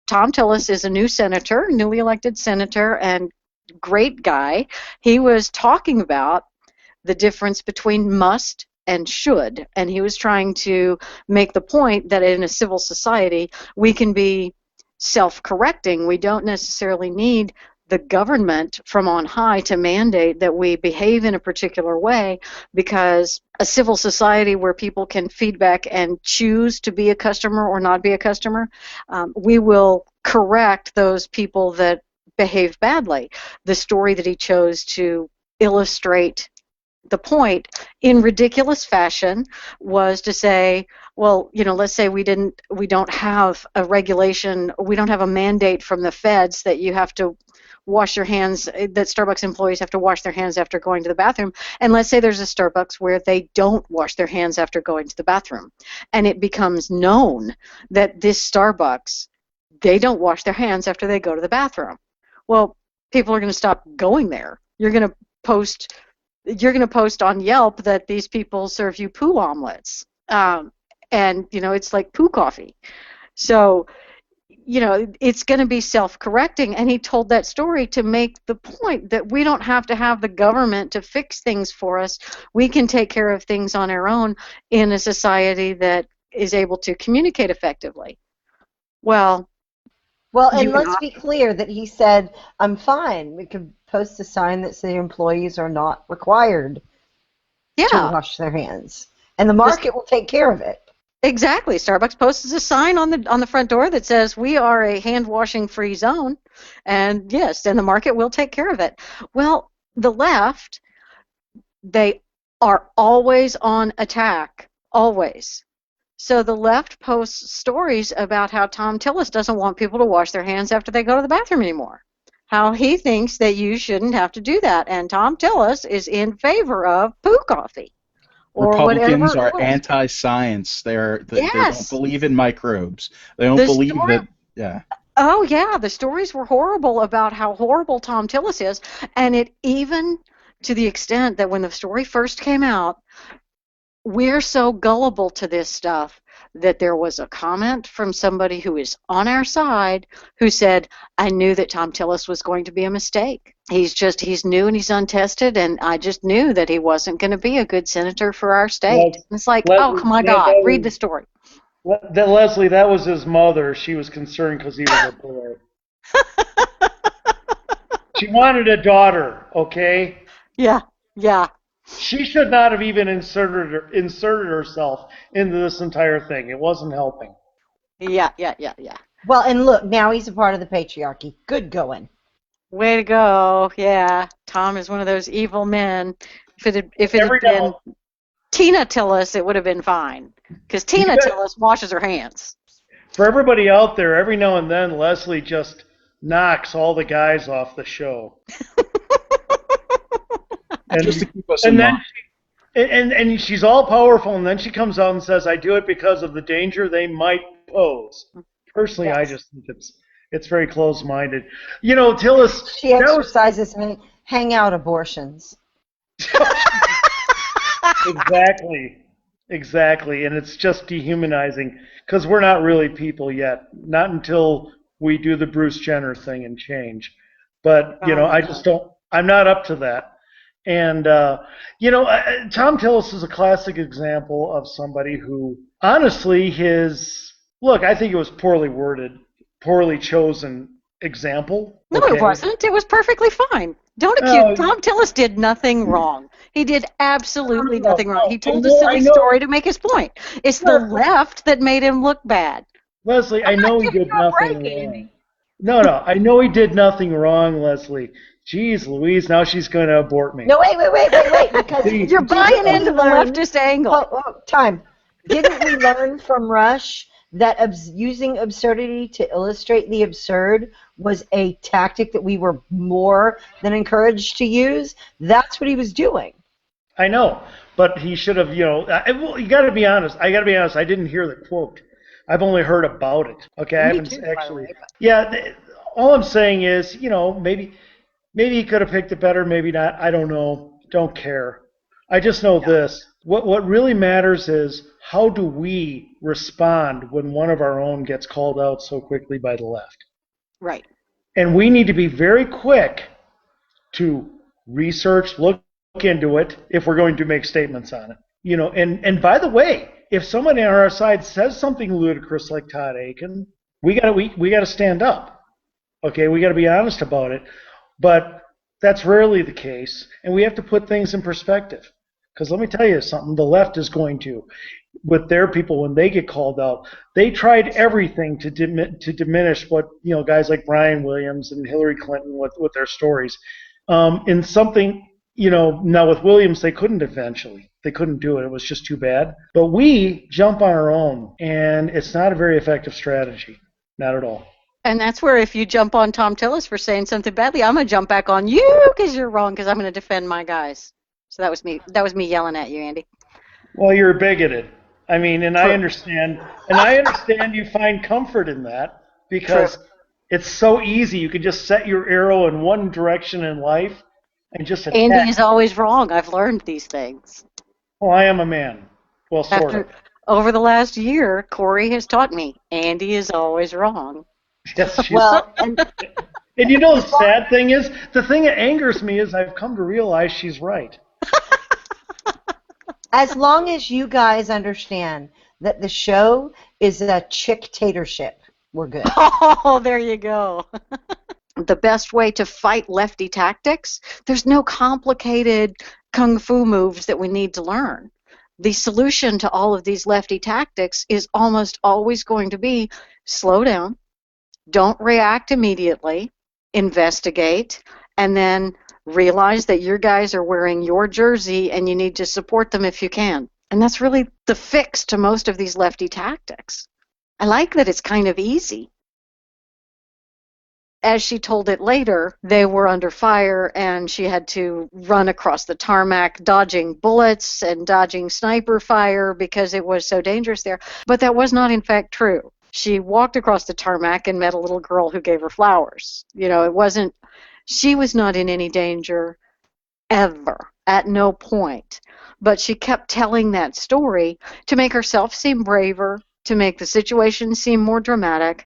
Thom Tillis is a new senator, newly elected senator, and great guy. He was talking about the difference between must and should, and he was trying to make the point that in a civil society we can be self-correcting. We don't necessarily need the government from on high to mandate that we behave in a particular way, because a civil society where people can feedback and choose to be a customer or not be a customer, we will correct those people that behave badly. The story that he chose to illustrate the point in ridiculous fashion was to say, well, let's say we don't have a regulation, we don't have a mandate from the feds that you have to wash your hands, that Starbucks employees have to wash their hands after going to the bathroom. And let's say there's a Starbucks where they don't wash their hands after going to the bathroom. And it becomes known that this Starbucks, they don't wash their hands after they go to the bathroom. Well, people are going to stop going there. You're going to post on Yelp that these people serve you poo omelets. And, it's like poo coffee. So, it's going to be self-correcting. And he told that story to make the point that we don't have to have the government to fix things for us. We can take care of things on our own in a society that is able to communicate effectively. Well, and let's be clear that he said, I'm fine. We could post a sign that says employees are not required to wash their hands. And the market will take care of it. Exactly. Starbucks posts a sign on the front door that says we are a hand-washing free zone, and yes, and the market will take care of it. Well, the left, they are always on attack, always. So the left posts stories about how Thom Tillis doesn't want people to wash their hands after they go to the bathroom anymore. How he thinks that you shouldn't have to do that, and Thom Tillis is in favor of poo coffee. Republicans are anti-science. They don't believe in microbes. They don't believe that. Yeah. Oh yeah, the stories were horrible about how horrible Thom Tillis is, and it even to the extent that when the story first came out, we're so gullible to this stuff that there was a comment from somebody who is on our side who said, I knew that Thom Tillis was going to be a mistake. He's new and he's untested, and I just knew that he wasn't going to be a good senator for our state. It's like, oh, my God, read the story. Leslie, that was his mother. She was concerned because he was a boy. She wanted a daughter, okay? Yeah. She should not have even inserted herself into this entire thing. It wasn't helping. Yeah. Well, and look, now he's a part of the patriarchy. Good going. Way to go. Yeah. Thom is one of those evil men. If it had been Tina Tillis, it would have been fine. Because Tina Tillis washes her hands. For everybody out there, every now and then, Leslie just knocks all the guys off the show. Just to keep us in mind. And she's all powerful, and then she comes out and says, I do it because of the danger they might pose. Personally, I just think it's very close-minded. Tillis... She exercises hangout abortions. Exactly, and it's just dehumanizing, because we're not really people yet. Not until we do the Bruce Jenner thing and change. But, I just don't... I'm not up to that. And, Thom Tillis is a classic example of somebody who, honestly, I think it was poorly worded, poorly chosen example. No, it wasn't. It was perfectly fine. Don't accuse Thom Tillis did nothing wrong. He did absolutely nothing wrong. He told a silly story to make his point. It's the left that made him look bad. Leslie, I know he did nothing wrong. No, I know he did nothing wrong, Leslie. Jeez Louise, now she's going to abort me. No, wait. Because you're buying into the leftist angle. Time. Didn't we learn from Rush that using absurdity to illustrate the absurd was a tactic that we were more than encouraged to use? That's what he was doing. I know, but he should have, you got to be honest. I didn't hear the quote. I've only heard about it. Okay, I haven't actually. Yeah, all I'm saying is, maybe he could have picked it better, maybe not. I don't know. Don't care. I just know this. What really matters is how do we respond when one of our own gets called out so quickly by the left? Right. And we need to be very quick to research, look into it if we're going to make statements on it. And by the way, if someone on our side says something ludicrous like Todd Aiken, we gotta stand up. Okay, we gotta be honest about it. But that's rarely the case, and we have to put things in perspective. Because let me tell you something, the left is going to, with their people when they get called out, they tried everything to diminish what guys like Brian Williams and Hillary Clinton with their stories. In something, now with Williams they couldn't eventually. They couldn't do it. It was just too bad. But we jump on our own, and it's not a very effective strategy. Not at all. And that's where if you jump on Thom Tillis for saying something badly, I'm going to jump back on you because you're wrong because I'm going to defend my guys. So that was me. That was me yelling at you, Andy. Well, you're bigoted. I mean, and I understand you find comfort in that because it's so easy. You can just set your arrow in one direction in life and just attack. Andy is always wrong. I've learned these things. Well, I am a man. Well, sort of. Over the last year, Corey has taught me Andy is always wrong. Yes, well, and the sad thing is, the thing that angers me is I've come to realize she's right. As long as you guys understand that the show is a chick-tatorship, we're good. Oh, there you go. The best way to fight lefty tactics, there's no complicated kung fu moves that we need to learn. The solution to all of these lefty tactics is almost always going to be slow down, don't react immediately, investigate, and then realize that your guys are wearing your jersey and you need to support them if you can. And that's really the fix to most of these lefty tactics. I like that it's kind of easy. As she told it later, they were under fire and she had to run across the tarmac dodging bullets and dodging sniper fire because it was so dangerous there. But that was not in fact true. She walked across the tarmac and met a little girl who gave her flowers. She was not in any danger ever, at no point. But she kept telling that story to make herself seem braver, to make the situation seem more dramatic,